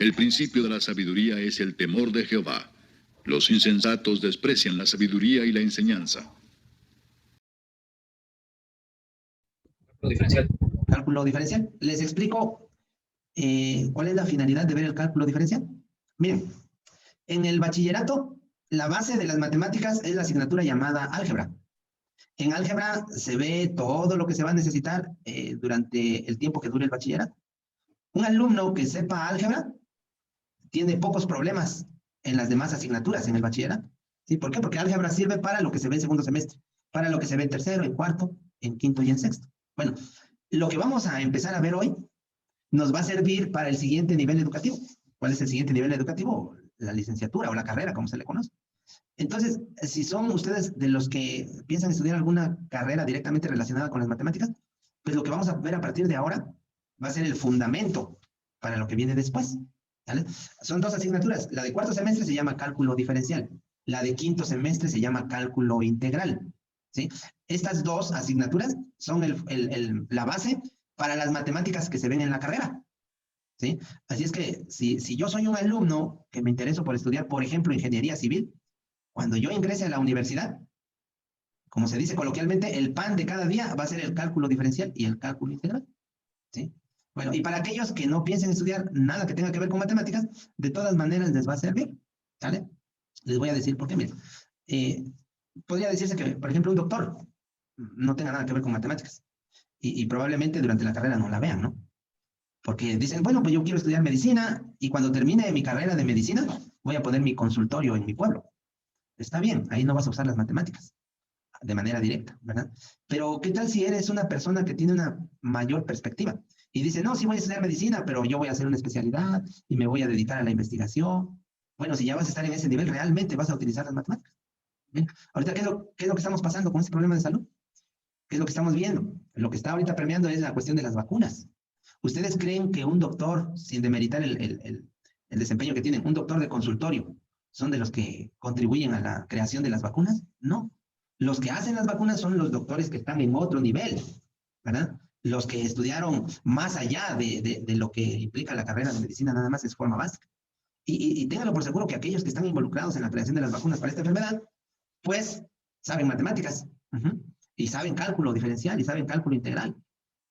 El principio de la sabiduría es el temor de Jehová. Los insensatos desprecian la sabiduría y la enseñanza. Diferencial. Cálculo diferencial. Les explico cuál es la finalidad de ver el cálculo diferencial. Miren, en el bachillerato, la base de las matemáticas es la asignatura llamada álgebra. En álgebra se ve todo lo que se va a necesitar durante el tiempo que dure el bachillerato. Un alumno que sepa álgebra tiene pocos problemas en las demás asignaturas en el bachillerato. ¿Sí? ¿Por qué? Porque álgebra sirve para lo que se ve en segundo semestre, para lo que se ve en tercero, en cuarto, en quinto y en sexto. Bueno, lo que vamos a empezar a ver hoy nos va a servir para el siguiente nivel educativo. ¿Cuál es el siguiente nivel educativo? La licenciatura o la carrera, como se le conoce. Entonces, si son ustedes de los que piensan estudiar alguna carrera directamente relacionada con las matemáticas, pues lo que vamos a ver a partir de ahora va a ser el fundamento para lo que viene después. ¿Vale? Son dos asignaturas. La de cuarto semestre se llama cálculo diferencial. La de quinto semestre se llama cálculo integral. ¿Sí? Estas dos asignaturas son la base para las matemáticas que se ven en la carrera. ¿Sí? Así es que si yo soy un alumno que me intereso por estudiar, por ejemplo, ingeniería civil, cuando yo ingrese a la universidad, como se dice coloquialmente, el pan de cada día va a ser el cálculo diferencial y el cálculo integral. ¿Sí? Bueno, y para aquellos que no piensen estudiar nada que tenga que ver con matemáticas, de todas maneras les va a servir. ¿Vale? Les voy a decir por qué. Miren, podría decirse que, por ejemplo, un doctor no tenga nada que ver con matemáticas y probablemente durante la carrera no la vean, ¿no? Porque dicen, bueno, pues yo quiero estudiar medicina y cuando termine mi carrera de medicina voy a poner mi consultorio en mi pueblo. Está bien, ahí no vas a usar las matemáticas de manera directa, ¿verdad? Pero ¿qué tal si eres una persona que tiene una mayor perspectiva? Y dice, no, sí voy a estudiar medicina, pero yo voy a hacer una especialidad y me voy a dedicar a la investigación. Bueno, si ya vas a estar en ese nivel, realmente vas a utilizar las matemáticas. ¿Bien? Ahorita, ¿qué es lo que estamos pasando con este problema de salud? ¿Qué es lo que estamos viendo? Lo que está ahorita premiando es la cuestión de las vacunas. ¿Ustedes creen que un doctor, sin demeritar el desempeño que tienen, un doctor de consultorio, son de los que contribuyen a la creación de las vacunas? No. Los que hacen las vacunas son los doctores que están en otro nivel, ¿verdad? Los que estudiaron más allá de lo que implica la carrera de medicina, nada más es forma básica. Y ténganlo por seguro que aquellos que están involucrados en la creación de las vacunas para esta enfermedad, pues saben matemáticas, y saben cálculo diferencial y saben cálculo integral,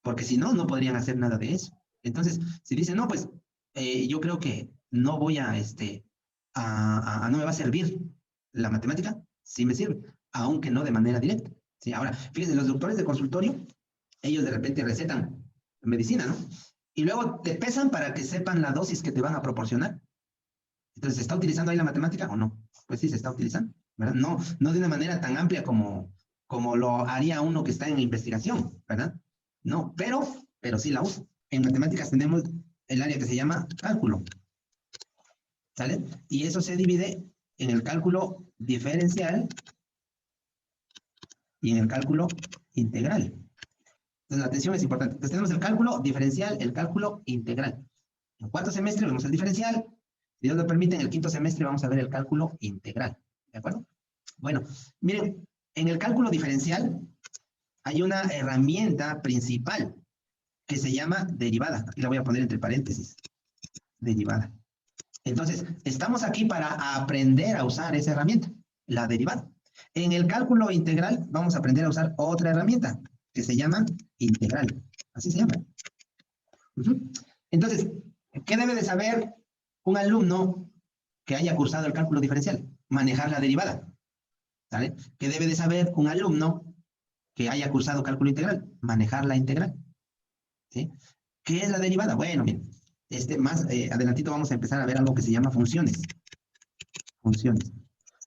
porque si no, no podrían hacer nada de eso. Entonces, si dicen, no, pues yo creo que no voy no me va a servir la matemática, sí me sirve, aunque no de manera directa. ¿Sí? Ahora, fíjense, los doctores de consultorio, ellos de repente recetan medicina, ¿no? Y luego te pesan para que sepan la dosis que te van a proporcionar. Entonces, ¿se está utilizando ahí la matemática o no? Pues sí, se está utilizando, ¿verdad? No de una manera tan amplia como lo haría uno que está en investigación, ¿verdad? No, pero sí la usa. En matemáticas tenemos el área que se llama cálculo, ¿sale? Y eso se divide en el cálculo diferencial y en el cálculo integral. Entonces, la atención es importante. Entonces, tenemos el cálculo diferencial, el cálculo integral. En cuarto semestre vemos el diferencial. Si Dios lo permite, en el quinto semestre vamos a ver el cálculo integral. ¿De acuerdo? Bueno, miren, en el cálculo diferencial hay una herramienta principal que se llama derivada. Aquí la voy a poner entre paréntesis. Derivada. Entonces, estamos aquí para aprender a usar esa herramienta, la derivada. En el cálculo integral vamos a aprender a usar otra herramienta que se llama integral. Así se llama. Entonces, ¿qué debe de saber un alumno que haya cursado el cálculo diferencial? Manejar la derivada. ¿Sale? ¿Qué debe de saber un alumno que haya cursado cálculo integral? Manejar la integral. ¿Sí? ¿Qué es la derivada? Bueno, bien, más adelantito vamos a empezar a ver algo que se llama funciones. Funciones.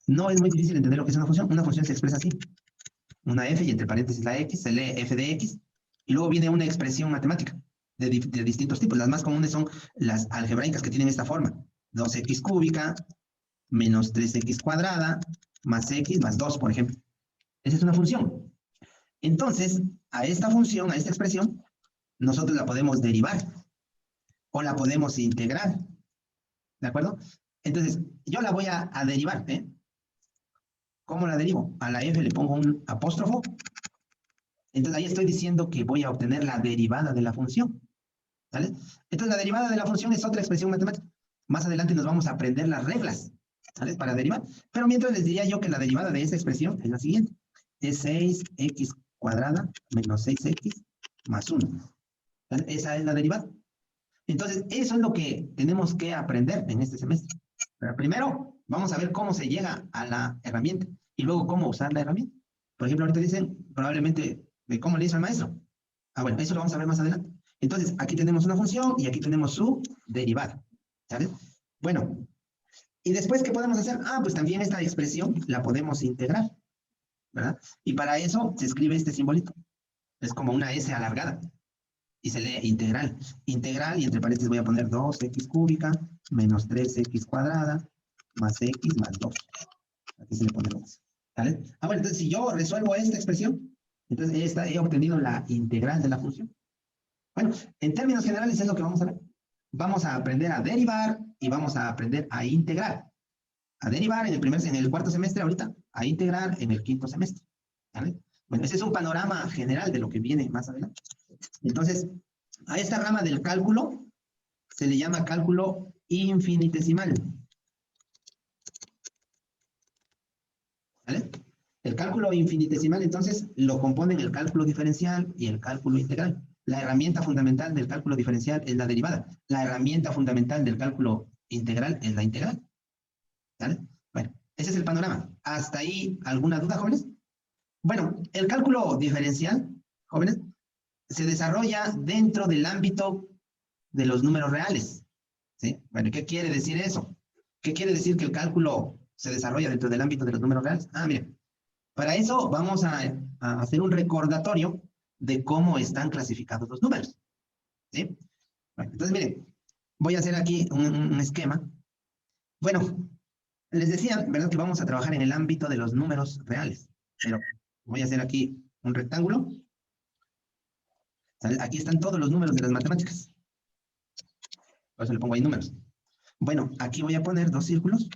No es muy difícil entender lo que es una función. Una función se expresa así. Una f y entre paréntesis la x, se lee f de x, y luego viene una expresión matemática de distintos tipos. Las más comunes son las algebraicas, que tienen esta forma. 2x cúbica menos 3x cuadrada más x más 2, por ejemplo. Esa es una función. Entonces, a esta función, a esta expresión, nosotros la podemos derivar o la podemos integrar. ¿De acuerdo? Entonces, yo la voy a derivar, ¿eh? ¿Cómo la derivo? A la f le pongo un apóstrofo. Entonces, ahí estoy diciendo que voy a obtener la derivada de la función. ¿Vale? Entonces, la derivada de la función es otra expresión matemática. Más adelante nos vamos a aprender las reglas, ¿sale? Para derivar. Pero mientras les diría yo que la derivada de esta expresión es la siguiente. Es 6x cuadrada menos 6x más 1. ¿Sale? Esa es la derivada. Entonces, eso es lo que tenemos que aprender en este semestre. Pero primero, vamos a ver cómo se llega a la herramienta y luego cómo usar la herramienta. Por ejemplo, ahorita dicen probablemente de cómo le hizo al maestro. Ah, bueno, eso lo vamos a ver más adelante. Entonces, aquí tenemos una función y aquí tenemos su derivada. ¿Sabes? Bueno, y después, ¿qué podemos hacer? Ah, pues también esta expresión la podemos integrar, ¿verdad? Y para eso se escribe este simbolito. Es como una S alargada. Y se lee integral. Integral, y entre paréntesis voy a poner 2x cúbica menos 3x cuadrada más x más 2. Aquí se le pone 2. ¿Vale? Ah, bueno, entonces si yo resuelvo esta expresión, entonces he obtenido la integral de la función. Bueno, en términos generales es lo que vamos a ver. Vamos a aprender a derivar y vamos a aprender a integrar. A derivar en el cuarto semestre ahorita, a integrar en el quinto semestre. ¿Vale? Bueno, ese es un panorama general de lo que viene más adelante. Entonces, a esta rama del cálculo se le llama cálculo infinitesimal. ¿Vale? El cálculo infinitesimal, entonces, lo componen el cálculo diferencial y el cálculo integral. La herramienta fundamental del cálculo diferencial es la derivada. La herramienta fundamental del cálculo integral es la integral. ¿Vale? Bueno, ese es el panorama. ¿Hasta ahí alguna duda, jóvenes? Bueno, el cálculo diferencial, jóvenes, se desarrolla dentro del ámbito de los números reales. ¿Sí? Bueno, ¿qué quiere decir eso? ¿Qué quiere decir que el cálculo se desarrolla dentro del ámbito de los números reales? Ah, miren, para eso vamos a hacer un recordatorio de cómo están clasificados los números. ¿Sí? Bueno, entonces, miren, voy a hacer aquí un esquema. Bueno, les decía, ¿verdad? Que vamos a trabajar en el ámbito de los números reales. Pero voy a hacer aquí un rectángulo. ¿Sale? Aquí están todos los números de las matemáticas. Por eso le pongo ahí números. Bueno, aquí voy a poner dos círculos.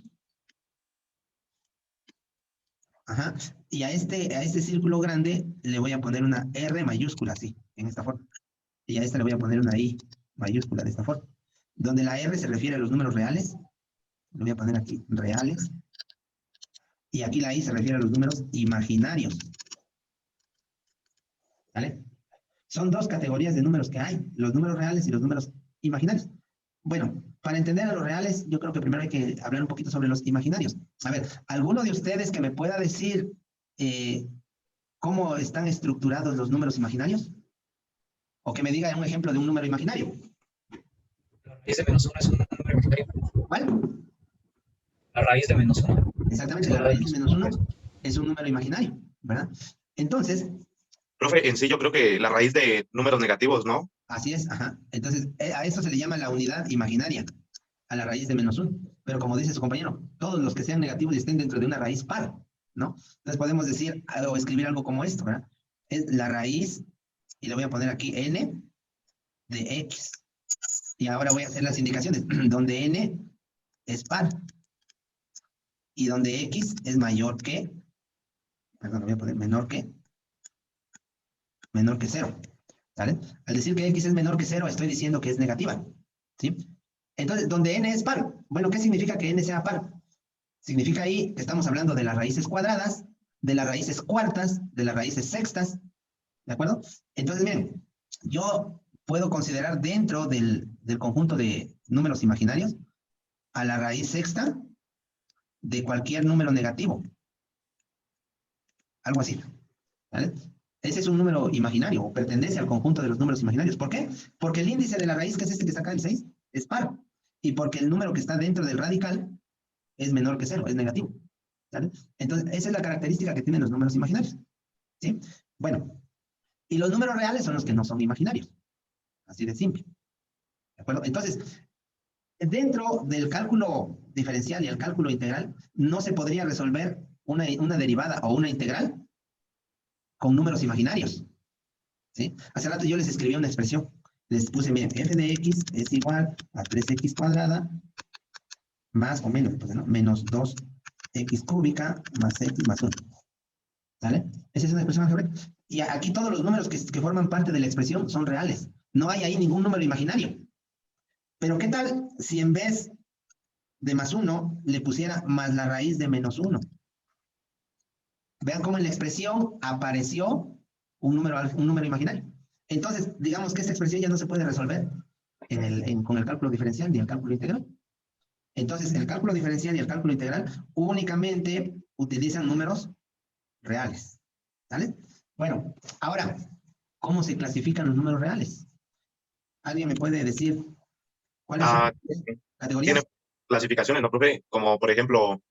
Ajá. Y a este círculo grande le voy a poner una R mayúscula, así, en esta forma. Y a este le voy a poner una I mayúscula, de esta forma. Donde la R se refiere a los números reales. Le voy a poner aquí reales. Y aquí la I se refiere a los números imaginarios. ¿Vale? Son dos categorías de números que hay, los números reales y los números imaginarios. Bueno, para entender a los reales, yo creo que primero hay que hablar un poquito sobre los imaginarios. A ver, ¿alguno de ustedes que me pueda decir cómo están estructurados los números imaginarios? O que me diga un ejemplo de un número imaginario. La raíz de menos 1 es un número imaginario. ¿Cuál? La raíz de menos 1. Exactamente, la raíz de menos 1 es un número imaginario, ¿verdad? Entonces, Profe, en sí yo creo que la raíz de números negativos, ¿no? así es, ajá. Entonces, a eso se le llama la unidad imaginaria, a la raíz de menos 1. Pero como dice su compañero, todos los que sean negativos y estén dentro de una raíz par, ¿no? Entonces podemos decir o escribir algo como esto, ¿verdad? Es la raíz, y le voy a poner aquí n de x. Y ahora voy a hacer las indicaciones, donde n es par. Y donde x es mayor que, perdón, lo voy a poner menor que 0. ¿Vale? Al decir que x es menor que 0, estoy diciendo que es negativa. ¿Sí? Entonces, donde n es par. Bueno, ¿qué significa que n sea par? Significa ahí que estamos hablando de las raíces cuadradas, de las raíces cuartas, de las raíces sextas. ¿De acuerdo? Entonces, miren, yo puedo considerar dentro del conjunto de números imaginarios a la raíz sexta de cualquier número negativo. Algo así. ¿Vale? Ese es un número imaginario, o pertenece al conjunto de los números imaginarios. ¿Por qué? Porque el índice de la raíz, que es este que está acá, el 6, es par. Y porque el número que está dentro del radical es menor que 0, es negativo. ¿Vale? Entonces, esa es la característica que tienen los números imaginarios. ¿Sí? Bueno, y los números reales son los que no son imaginarios. Así de simple. ¿De acuerdo? Entonces, dentro del cálculo diferencial y el cálculo integral, no se podría resolver una derivada o una integral con números imaginarios. ¿Sí? Hace rato yo les escribí una expresión. Les puse, miren, f de x es igual a 3x cuadrada más o menos, pues, ¿no? Menos 2x cúbica más x más 1. ¿Vale? Esa es una expresión algebraica. Y aquí todos los números que forman parte de la expresión son reales. No hay ahí ningún número imaginario. Pero ¿qué tal si en vez de más 1 le pusiera más la raíz de menos 1. Vean cómo en la expresión apareció un número imaginario. Entonces, digamos que esta expresión ya no se puede resolver con el cálculo diferencial ni el cálculo integral. Entonces, el cálculo diferencial y el cálculo integral únicamente utilizan números reales. ¿Vale? Bueno, ahora, ¿cómo se clasifican los números reales? ¿Alguien me puede decir cuáles son las categorías? Tiene clasificaciones, ¿no, profe? Como, por ejemplo,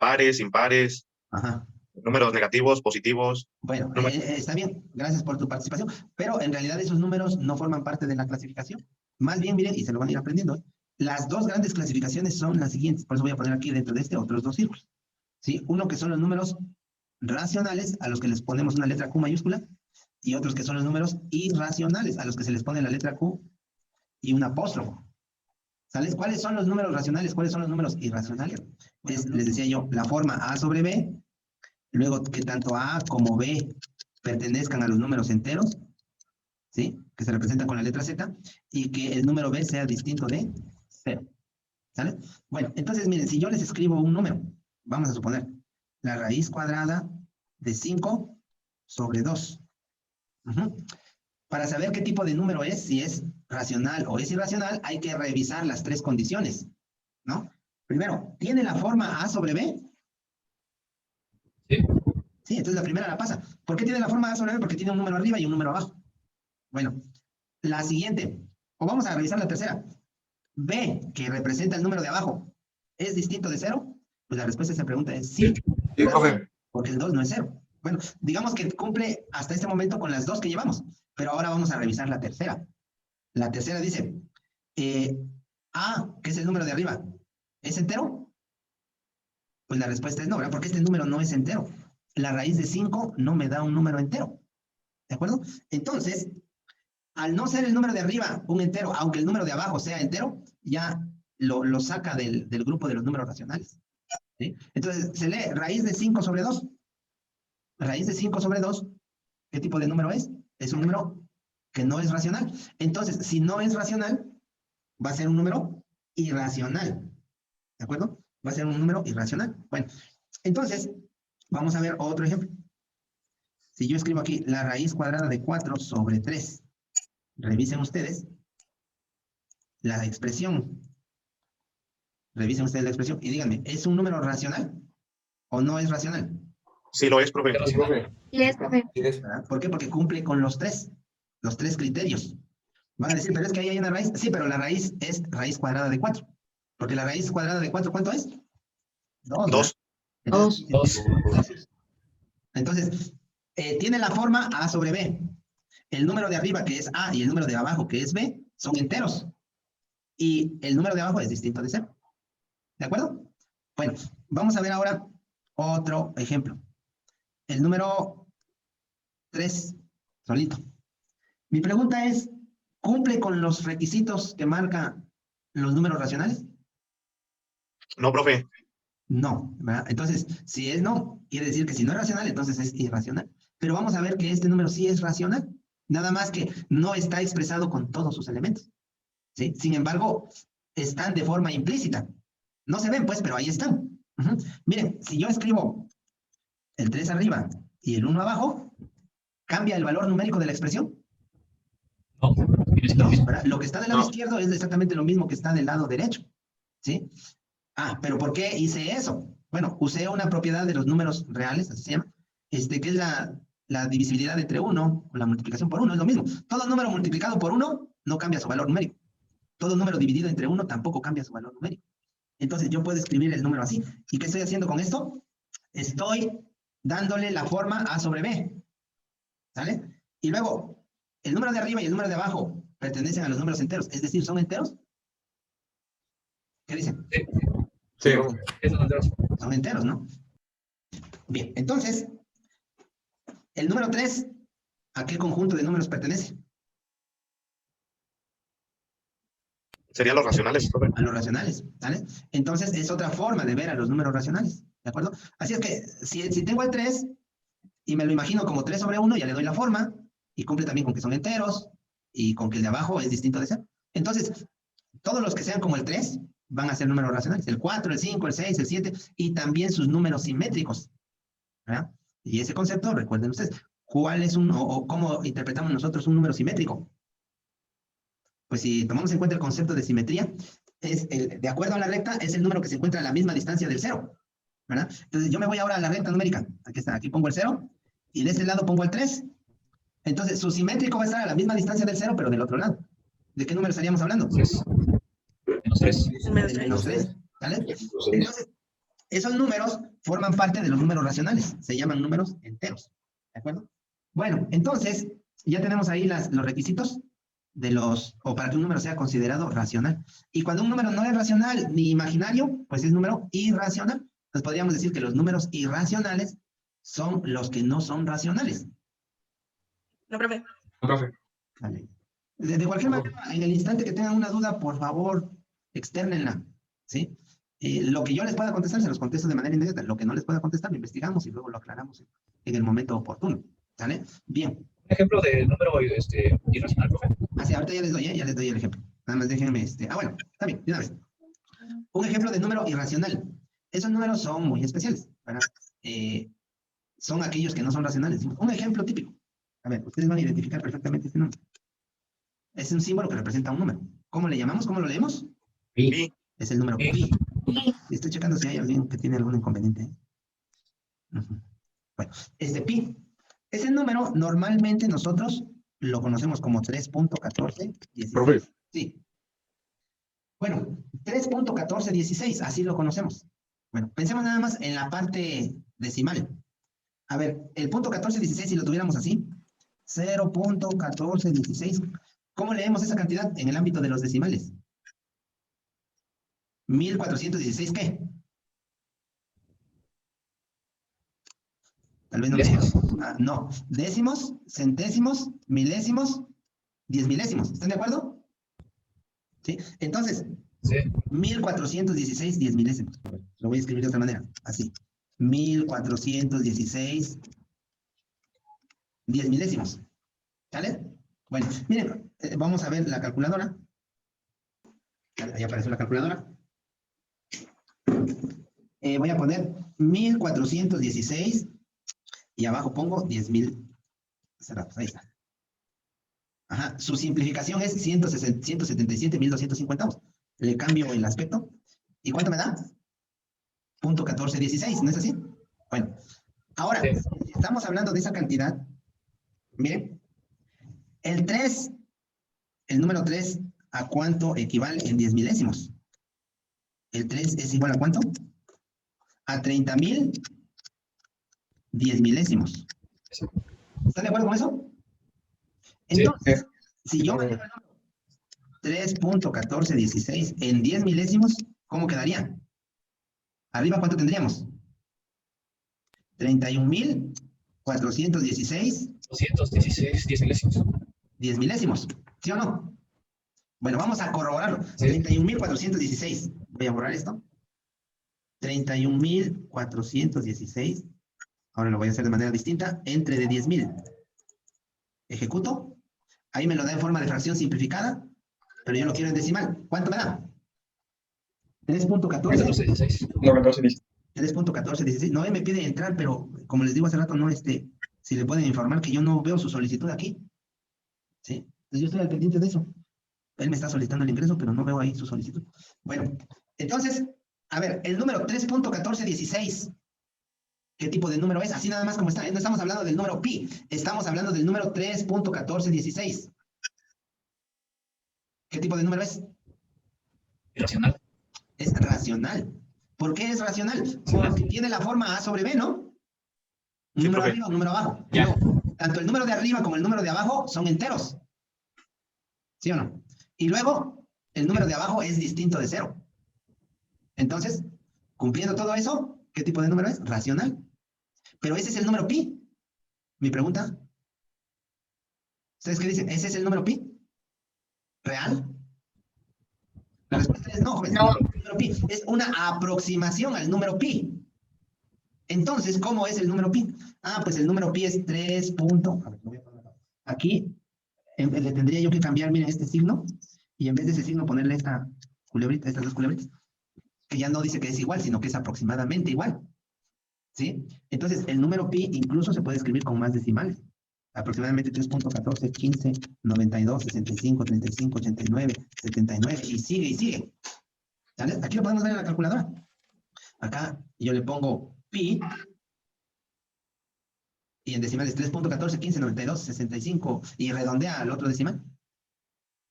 pares, impares, Ajá. números negativos, positivos. Bueno, está bien, gracias por tu participación, pero en realidad esos números no forman parte de la clasificación. Más bien, miren, y se lo van a ir aprendiendo, las dos grandes clasificaciones son las siguientes, por eso voy a poner aquí dentro de este otros dos círculos. ¿Sí? Uno que son los números racionales, a los que les ponemos una letra Q mayúscula, y otros que son los números irracionales, a los que se les pone la letra Q y un apóstrofo. ¿Sales? ¿Cuáles son los números racionales? ¿Cuáles son los números irracionales? Les decía yo, la forma A sobre B, luego que tanto A como B pertenezcan a los números enteros, ¿sí? Que se representan con la letra Z, y que el número B sea distinto de 0. ¿Sale? Bueno, entonces miren, si yo les escribo un número, vamos a suponer, la raíz cuadrada de 5 sobre 2. Para saber qué tipo de número es, si es racional o es irracional, hay que revisar las tres condiciones, ¿no? Primero, ¿tiene la forma A sobre B? Sí. Sí, entonces la primera la pasa. ¿Por qué tiene la forma A sobre B? Porque tiene un número arriba y un número abajo. Bueno, la siguiente, o vamos a revisar la tercera. B, que representa el número de abajo, ¿es distinto de 0? Pues la respuesta a esa pregunta es sí. Sí, profe. Porque el 2 no es 0. Bueno, digamos que cumple hasta este momento con las dos que llevamos, pero ahora vamos a revisar la tercera. La tercera dice, A, que es el número de arriba, ¿es entero? Pues la respuesta es no, ¿verdad? Porque este número no es entero. La raíz de 5 no me da un número entero. ¿De acuerdo? Entonces, al no ser el número de arriba un entero, aunque el número de abajo sea entero, ya lo saca del grupo de los números racionales. ¿Sí? Entonces, se lee raíz de 5 sobre 2. Raíz de 5 sobre 2, ¿qué tipo de número es? Es un número que no es racional. Entonces, si no es racional, va a ser un número irracional. ¿De acuerdo? Va a ser un número irracional. Bueno, entonces, vamos a ver otro ejemplo. Si yo escribo aquí la raíz cuadrada de 4 sobre 3, revisen ustedes la expresión. Revisen ustedes la expresión y díganme, ¿es un número racional o no es racional? Sí lo es, profe. Sí, profe. Sí, es, profe. Sí, es. ¿Verdad? ¿Por qué? Porque cumple con los tres criterios. Van a decir, pero es que ahí hay una raíz. Sí, pero la raíz es raíz cuadrada de 4. Porque la raíz cuadrada de 4, ¿cuánto es? 2. 2. Entonces, tiene la forma A sobre B. El número de arriba, que es A, y el número de abajo, que es B, son enteros. Y el número de abajo es distinto de 0. ¿De acuerdo? Bueno, vamos a ver ahora otro ejemplo. El número 3, solito. Mi pregunta es, ¿cumple con los requisitos que marcan los números racionales? No, profe. No, ¿verdad? Entonces, si es no, quiere decir que si no es racional, entonces es irracional. Pero vamos a ver que este número sí es racional, nada más que no está expresado con todos sus elementos. ¿Sí? Sin embargo, están de forma implícita. No se ven, pues, pero ahí están. Miren, si yo escribo el 3 arriba y el 1 abajo, ¿cambia el valor numérico de la expresión? No, viene siendo No, lo mismo. ¿verdad? Lo que está del lado No. izquierdo es exactamente lo mismo que está del lado derecho. ¿Sí? Ah, pero ¿por qué hice eso? Bueno, usé una propiedad de los números reales, así se llama, que es la divisibilidad entre 1, o la multiplicación por 1, es lo mismo. Todo número multiplicado por 1 no cambia su valor numérico. Todo número dividido entre 1 tampoco cambia su valor numérico. Entonces yo puedo escribir el número así. ¿Y qué estoy haciendo con esto? Estoy dándole la forma A sobre B. ¿Sale? Y luego, el número de arriba y el número de abajo pertenecen a los números enteros, es decir, ¿son enteros? ¿Qué dicen? Sí, Sí, profe. eso no tenemos. Son enteros, ¿no? Bien, entonces, el número 3, ¿a qué conjunto de números pertenece? Serían los racionales, profe. A los racionales, ¿sale? Entonces, es otra forma de ver a los números racionales, ¿de acuerdo? Así es que, si tengo el 3 y me lo imagino como 3 sobre 1, ya le doy la forma, y cumple también con que son enteros, y con que el de abajo es distinto de 0. Entonces, todos los que sean como el 3, van a ser números racionales. El 4, el 5, el 6, el 7 y también sus números simétricos. ¿Verdad? Y ese concepto, recuerden ustedes, ¿cuál es o cómo interpretamos nosotros un número simétrico? Pues si tomamos en cuenta el concepto de simetría, de acuerdo a la recta, es el número que se encuentra a la misma distancia del 0. ¿Verdad? Entonces yo me voy ahora a la recta numérica. Aquí está, aquí pongo el 0 y de este lado pongo el 3. Entonces su simétrico va a estar a la misma distancia del 0, pero del otro lado. ¿De qué número estaríamos hablando? 3. Menos 3. Del menos 3. ¿Vale? Entonces, esos números forman parte de los números racionales. Se llaman números enteros. ¿De acuerdo? Bueno, entonces, ya tenemos ahí los requisitos o para que un número sea considerado racional. Y cuando un número no es racional ni imaginario, pues es número irracional. Entonces podríamos decir que los números irracionales son los que no son racionales. No, profe. No, profe. Vale. De cualquier manera, en el instante que tengan una duda, por favor, externenla, ¿sí? Lo que yo les pueda contestar, se los contesto de manera inmediata. Lo que no les pueda contestar, lo investigamos y luego lo aclaramos en el momento oportuno. ¿Sale? Bien. Un ejemplo de número irracional, profe. Así, ahorita ya les doy el ejemplo. Nada más déjenme, bueno, está bien, de una vez. Un ejemplo de número irracional. Esos números son muy especiales, ¿verdad? Son aquellos que no son racionales. Un ejemplo típico. A ver, ustedes van a identificar perfectamente este número. Es un símbolo que representa un número. ¿Cómo le llamamos? ¿Cómo lo leemos? Pi. Es el número pi. Estoy checando si hay alguien que tiene algún inconveniente. Bueno, pi. Ese número normalmente nosotros lo conocemos como 3.1416. Profe. Sí. Bueno, 3.1416, así lo conocemos. Bueno, pensemos nada más en la parte decimal. A ver, el punto 1416, si lo tuviéramos así, 0.1416. ¿Cómo leemos esa cantidad en el ámbito de los decimales? 1416, ¿qué? Tal vez no me Décimos. no. Décimos, centésimos, milésimos, 10 milésimos. ¿Están de acuerdo? ¿Sí? Entonces, Sí. 1416, 10 milésimos. Lo voy a escribir de otra manera. Así. 1416, 10 milésimos. ¿Sale? Bueno, miren, vamos a ver la calculadora. Ahí apareció la calculadora. Voy a poner 1416 y abajo pongo 10.000 cerrados. Ahí está. Ajá, su simplificación es 177.250. Le cambio el aspecto. ¿Y cuánto me da? Punto 1416, ¿no es así? Bueno, ahora, Sí. si estamos hablando de esa cantidad, miren, el número 3, ¿a cuánto equivale en 10 milésimos? El 3 es igual a ¿cuánto? A 30.000 10 milésimos. ¿Están de acuerdo con eso? Entonces, si yo manejo el número 3.1416 en 10 milésimos, ¿cómo quedaría? Arriba, ¿cuánto tendríamos? 31.416 216, 10 milésimos. 10 milésimos, ¿sí o no? Bueno, vamos a corroborarlo. Sí. 31.416. Voy a borrar esto. 31.416. Ahora lo voy a hacer de manera distinta. Entre de 10.000. Ejecuto. Ahí me lo da en forma de fracción simplificada, pero yo lo quiero en decimal. ¿Cuánto me da? 3.14. 16. No, 14 dice. 3.1416. No, él me pide entrar, pero como les digo hace rato, no, si le pueden informar que yo no veo su solicitud aquí. ¿Sí? Entonces yo estoy al pendiente de eso. Él me está solicitando el ingreso, pero no veo ahí su solicitud. Bueno, entonces, a ver, el número 3.1416. ¿Qué tipo de número es? Así nada más como está. No estamos hablando del número pi. Estamos hablando del número 3.1416. ¿Qué tipo de número es? Irracional. Es racional. ¿Por qué es racional? Porque tiene la forma A sobre B, ¿no? Un Sí, número profe. arriba, un número abajo. Ya. Luego, tanto el número de arriba como el número de abajo son enteros. ¿Sí o no? Y luego, el número de abajo es distinto de 0. Entonces, cumpliendo todo eso, ¿qué tipo de número es? Racional. Pero ese es el número pi. Mi pregunta. ¿Ustedes qué dicen? ¿Ese es el número pi? ¿Real? La respuesta es no, jóvenes. No. El número pi es una aproximación al número pi. Entonces, ¿cómo es el número pi? Ah, pues el número pi es 3. A ver, lo voy a poner acá. Aquí le tendría yo que cambiar, miren, este signo, y en vez de ese signo ponerle esta culebrita, estas dos culebritas. que ya no dice que es igual, sino que es aproximadamente igual. ¿Sí? Entonces, el número pi incluso se puede escribir con más decimales. Aproximadamente 3.14, 15, 92, 65, 35, 89, 79, y sigue, y sigue. ¿Sale? Aquí lo podemos ver en la calculadora. Acá yo le pongo pi, y en decimales 3.14, 15, 92, 65, y redondea al otro decimal.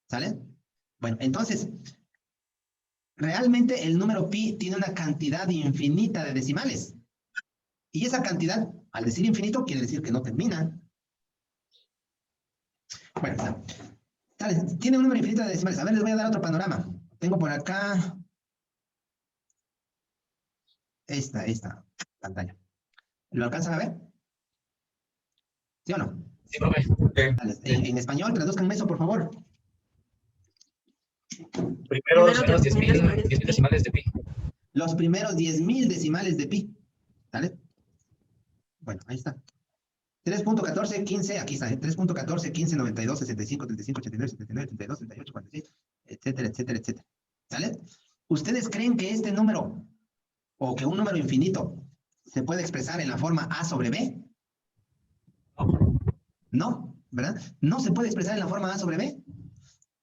¿Sale? Bueno, entonces, realmente el número pi tiene una cantidad infinita de decimales. Y esa cantidad, al decir infinito, quiere decir que no termina. Bueno, ¿sale? Tiene un número infinito de decimales. A ver, les voy a dar otro panorama. Tengo por acá esta pantalla. ¿Lo alcanzan a ver? ¿Sí o no? Sí, profe. Dale, en español, traduzcanme eso, por favor. Primeros Primero 10.000 decimales de pi. Los primeros 10.000 decimales de pi. ¿Sale? Bueno, ahí está. 3.14, 15, aquí está, 3.14, 15, 92, 65, 35, 89, 79, 32, 38, 46, etcétera, etcétera, etcétera. ¿Sale? ¿Ustedes creen que este número, o que un número infinito, se puede expresar en la forma A sobre B? No, ¿verdad? No se puede expresar en la forma A sobre B.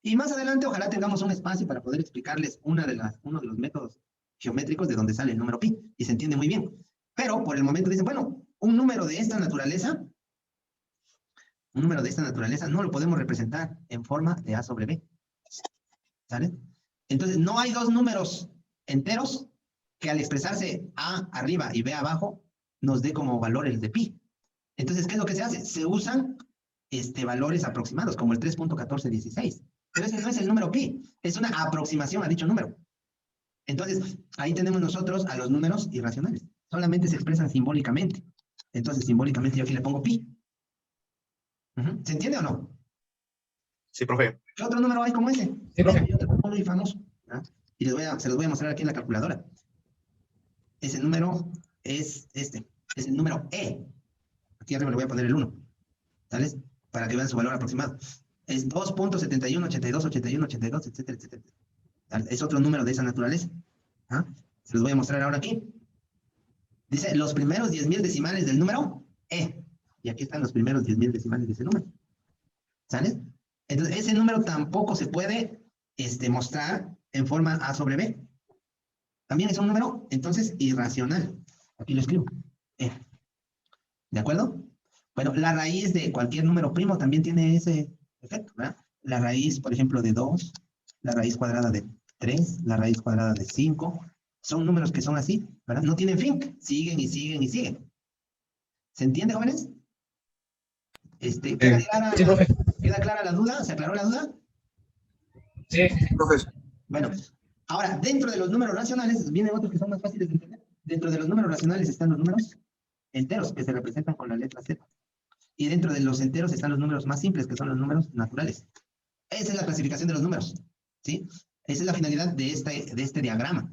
Y más adelante, ojalá tengamos un espacio para poder explicarles uno de los métodos geométricos de donde sale el número pi, y se entiende muy bien. Pero por el momento dicen, bueno, un número de esta naturaleza no lo podemos representar en forma de A sobre B. ¿Sale? Entonces, no hay dos números enteros que al expresarse A arriba y B abajo nos dé como valor el de pi. Entonces, ¿qué es lo que se hace? Se usan valores aproximados, como el 3.1416. Pero ese no es el número pi, es una aproximación a dicho número. Entonces, ahí tenemos nosotros a los números irracionales. Solamente se expresan simbólicamente. Entonces, simbólicamente yo aquí le pongo pi. ¿Se entiende o no? Sí, profe. ¿Qué otro número hay como ese? Sí, profe. Hay otro muy famoso. ¿Ah? Y se los voy a mostrar aquí en la calculadora. Ese número es este. Es el número E. Aquí arriba le voy a poner el 1. ¿Sale? Para que vean su valor aproximado. Es 2.71, 82, 81, 82, etcétera, etcétera. ¿Sale? Es otro número de esa naturaleza. ¿Ah? Se los voy a mostrar ahora aquí. Dice los primeros 10.000 decimales del número E. Y aquí están los primeros 10.000 decimales de ese número. ¿Sale? Entonces, ese número tampoco se puede mostrar en forma A sobre B. También es un número, entonces, irracional. Aquí lo escribo. E. ¿De acuerdo? Bueno, la raíz de cualquier número primo también tiene ese efecto, ¿verdad? La raíz, por ejemplo, de 2, la raíz cuadrada de 3, la raíz cuadrada de 5. Son números que son así, ¿verdad? No tienen fin. Siguen y siguen y siguen. ¿Se entiende, jóvenes? ¿Queda clara, Sí, profe. ¿Queda clara la duda? ¿Se aclaró la duda? Sí. Profesor. Bueno, ahora, dentro de los números racionales, vienen otros que son más fáciles de entender. Dentro de los números racionales están los números enteros, que se representan con la letra Z. Y dentro de los enteros están los números más simples, que son los números naturales. Esa es la clasificación de los números, ¿sí? Esa es la finalidad de este diagrama.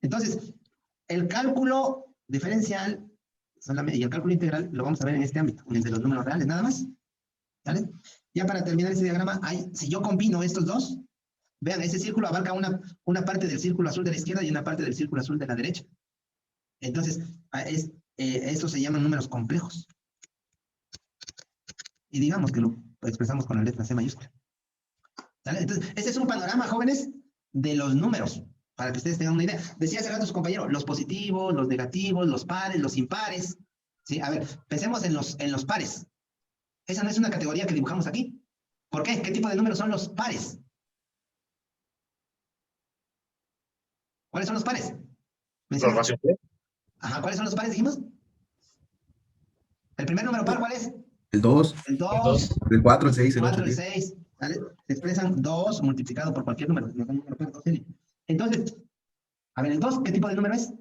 Entonces, el cálculo diferencial y el cálculo integral lo vamos a ver en este ámbito, en el de los números reales, nada más. ¿Vale? Ya para terminar ese diagrama, si yo combino estos dos, vean, ese círculo abarca una parte del círculo azul de la izquierda y una parte del círculo azul de la derecha. Entonces, estos se llaman números complejos. Y digamos que lo expresamos con la letra C mayúscula. ¿Vale? Entonces, ese es un panorama, jóvenes, de los números, para que ustedes tengan una idea. Decía hace rato su compañero, los positivos, los negativos, los pares, los impares. ¿Sí? A ver, pensemos en los pares. Esa no es una categoría que dibujamos aquí. ¿Por qué? ¿Qué tipo de números son los pares? ¿Cuáles son los pares? Los racionales. Ajá, ¿cuáles son los pares, dijimos? El primer número par, ¿cuál es? El 2, El 2, el 4, el 6, el 8. 4 y 6. ¿Vale? Se expresan 2 multiplicado por cualquier número. Entonces, a ver, el 2, ¿qué tipo de número es?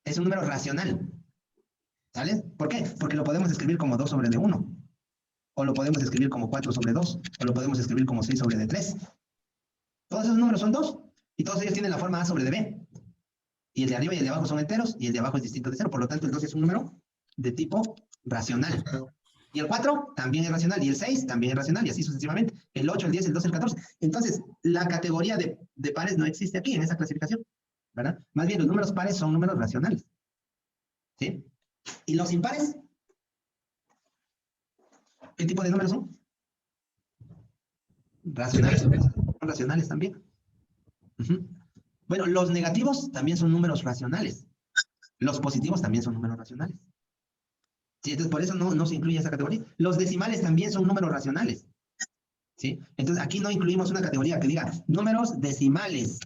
Es un número racional. ¿Sale? ¿Por qué? Porque lo podemos escribir como 2 sobre D1. O lo podemos escribir como 4 sobre 2. O lo podemos escribir como 6 sobre D3. Todos esos números son 2. Y todos ellos tienen la forma A sobre DB. Y el de arriba y el de abajo son enteros. Y el de abajo es distinto de 0. Por lo tanto, el 2 es un número de tipo racional. Y el 4 también es racional. Y el 6 también es racional. Y así sucesivamente. el 8, el 10, el 12, el 14. Entonces, la categoría de pares no existe aquí en esa clasificación, ¿verdad? Más bien, los números pares son números racionales. ¿Sí? ¿Y los impares? ¿Qué tipo de números son? Racionales. Son racionales también. Ujú. Bueno, los negativos también son números racionales. Los positivos también son números racionales. Sí, entonces por eso no se incluye esa categoría. Los decimales también son números racionales. ¿Sí? Entonces aquí no incluimos una categoría que diga números decimales.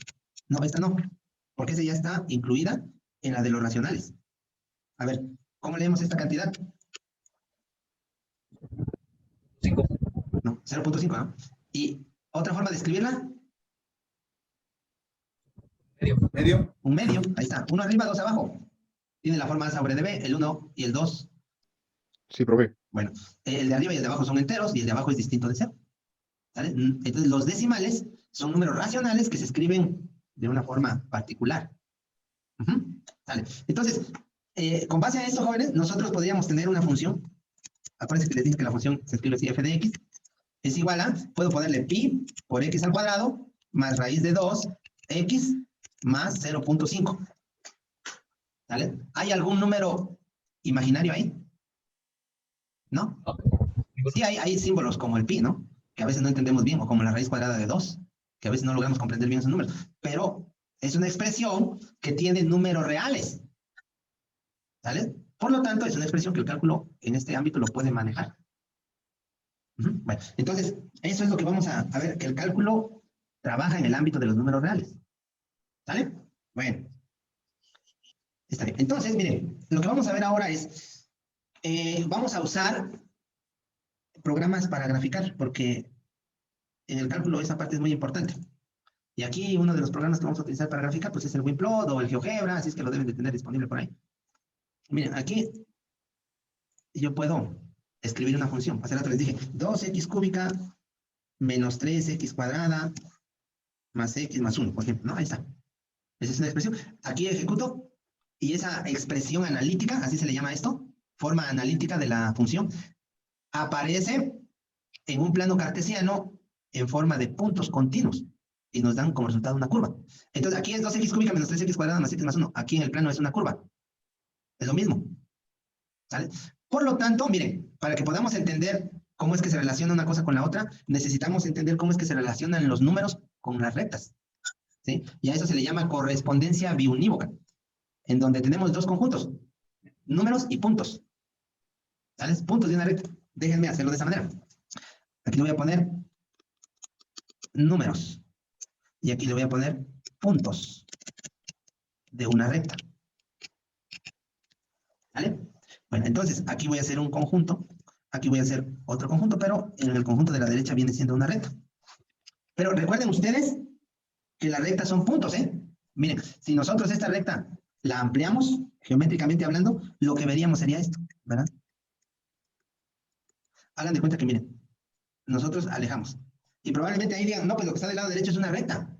No, esta no. Porque esa ya está incluida en la de los racionales. A ver, ¿cómo leemos esta cantidad? 5. No, 0.5, ¿no? ¿Y otra forma de escribirla? Medio. Un medio, ahí está. 1 arriba, 2 abajo. Tiene la forma A sobre DB, el 1 y el 2. Sí, profe. Bueno, el de arriba y el de abajo son enteros y el de abajo es distinto de 0. ¿Sale? Entonces, los decimales son números racionales que se escriben de una forma particular. ¿Sale? Entonces, con base a esto, jóvenes, nosotros podríamos tener una función. Acuérdense que les dije que la función se escribe así, f de x, es igual a, puedo ponerle pi por x al cuadrado, más raíz de 2, x, más 0.5. ¿Sale? ¿Hay algún número imaginario ahí? ¿No? Sí, hay símbolos como el pi, ¿no? Que a veces no entendemos bien, o como la raíz cuadrada de 2, que a veces no logramos comprender bien esos números. Pero es una expresión que tiene números reales. ¿Sale? Por lo tanto, es una expresión que el cálculo en este ámbito lo puede manejar. Bueno, entonces, eso es lo que vamos a ver, que el cálculo trabaja en el ámbito de los números reales. ¿Sale? Bueno. Está bien. Entonces, miren, lo que vamos a ver ahora es, vamos a usar programas para graficar, porque en el cálculo esa parte es muy importante. Y aquí uno de los programas que vamos a utilizar para graficar, pues es el Winplot o el GeoGebra, así es que lo deben de tener disponible por ahí. Miren, aquí yo puedo escribir una función. Hace rato les dije, 2x cúbica menos 3x cuadrada más x más 1, por ejemplo, ¿no? Ahí está. Esa es una expresión. Aquí ejecuto y esa expresión analítica, así se le llama esto, forma analítica de la función, aparece en un plano cartesiano en forma de puntos continuos y nos dan como resultado una curva. Entonces aquí es 2x cúbica menos 3x cuadrada más x más 1. Aquí en el plano es una curva. Es lo mismo. ¿Sale? Por lo tanto, miren, para que podamos entender cómo es que se relaciona una cosa con la otra, necesitamos entender cómo es que se relacionan los números con las rectas. ¿Sí? Y a eso se le llama correspondencia biunívoca, en donde tenemos dos conjuntos, números y puntos. ¿Sale? Puntos de una recta. Déjenme hacerlo de esa manera. Aquí le voy a poner números. Y aquí le voy a poner puntos de una recta. ¿Vale? Bueno, entonces aquí voy a hacer un conjunto. Aquí voy a hacer otro conjunto, pero en el conjunto de la derecha viene siendo una recta. Pero recuerden ustedes que las rectas son puntos, ¿eh? Miren, si nosotros esta recta la ampliamos, geométricamente hablando, lo que veríamos sería esto, ¿verdad? Hagan de cuenta que, miren, nosotros alejamos. Y probablemente ahí digan, no, pues lo que está del lado derecho es una recta.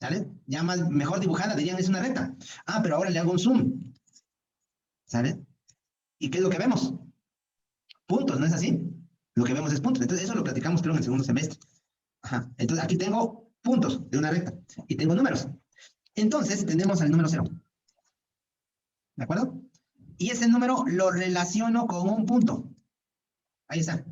¿Sale? Ya más, mejor dibujada, dirían, es una recta. Ah, pero ahora le hago un zoom. ¿Sale? ¿Y qué es lo que vemos? Puntos, ¿no es así? Lo que vemos es puntos. Entonces, eso lo platicamos, creo, en el segundo semestre. Ajá. Entonces, aquí tengo puntos de una recta. Y tengo números. Entonces, tenemos al número 0. ¿De acuerdo? Y ese número lo relaciono con un punto. Ahí está.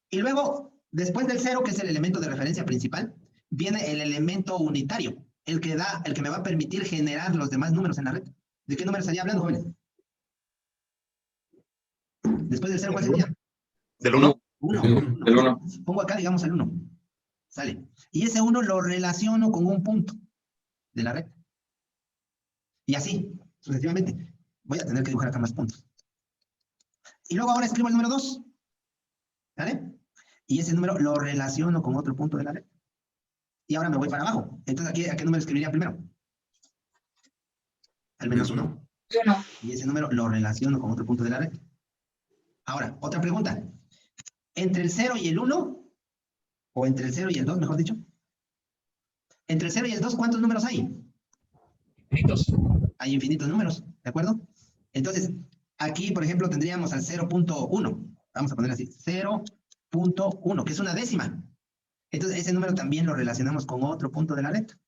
Y luego, después del 0, que es el elemento de referencia principal, viene el elemento unitario, el que me va a permitir generar los demás números en la red. ¿De qué número estaría hablando, jóvenes? Después del 0, ¿cuál sería? ¿Del 1? 1. El 1. Pongo acá, digamos, el 1. Sale. Y ese 1 lo relaciono con un punto de la red. Y así, sucesivamente. Voy a tener que dibujar acá más puntos. Y luego ahora escribo el número 2. ¿Vale? Y ese número lo relaciono con otro punto de la red. Y ahora me voy para abajo. Entonces, aquí, ¿a qué número escribiría primero? Al menos 1. Y ese número lo relaciono con otro punto de la red. Ahora, otra pregunta. ¿Entre el 0 y el 1? ¿O entre el 0 y el 2, mejor dicho? Entre el 0 y el 2, ¿cuántos números hay? Infinitos. Hay infinitos números, ¿de acuerdo? Entonces, aquí, por ejemplo, tendríamos al 0.1. Vamos a poner así, 0, punto 1, que es una décima. Entonces, ese número también lo relacionamos con otro punto de la recta.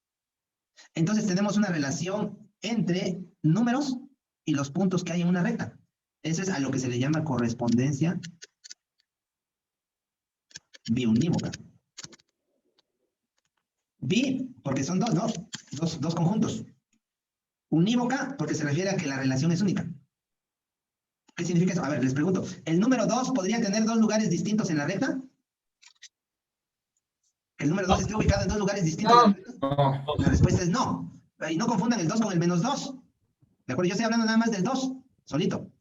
Entonces, tenemos una relación entre números y los puntos que hay en una recta. Eso es a lo que se le llama correspondencia biunívoca. Bi, porque son dos, ¿no? Dos conjuntos. Unívoca, porque se refiere a que la relación es única. ¿Qué significa eso? A ver, les pregunto. ¿El número 2 podría tener dos lugares distintos en la recta? ¿Que el número 2 esté ubicado en dos lugares distintos en la recta? No. La respuesta es no. Y no confundan el 2 con el menos 2. ¿De acuerdo? Yo estoy hablando nada más del 2, solito.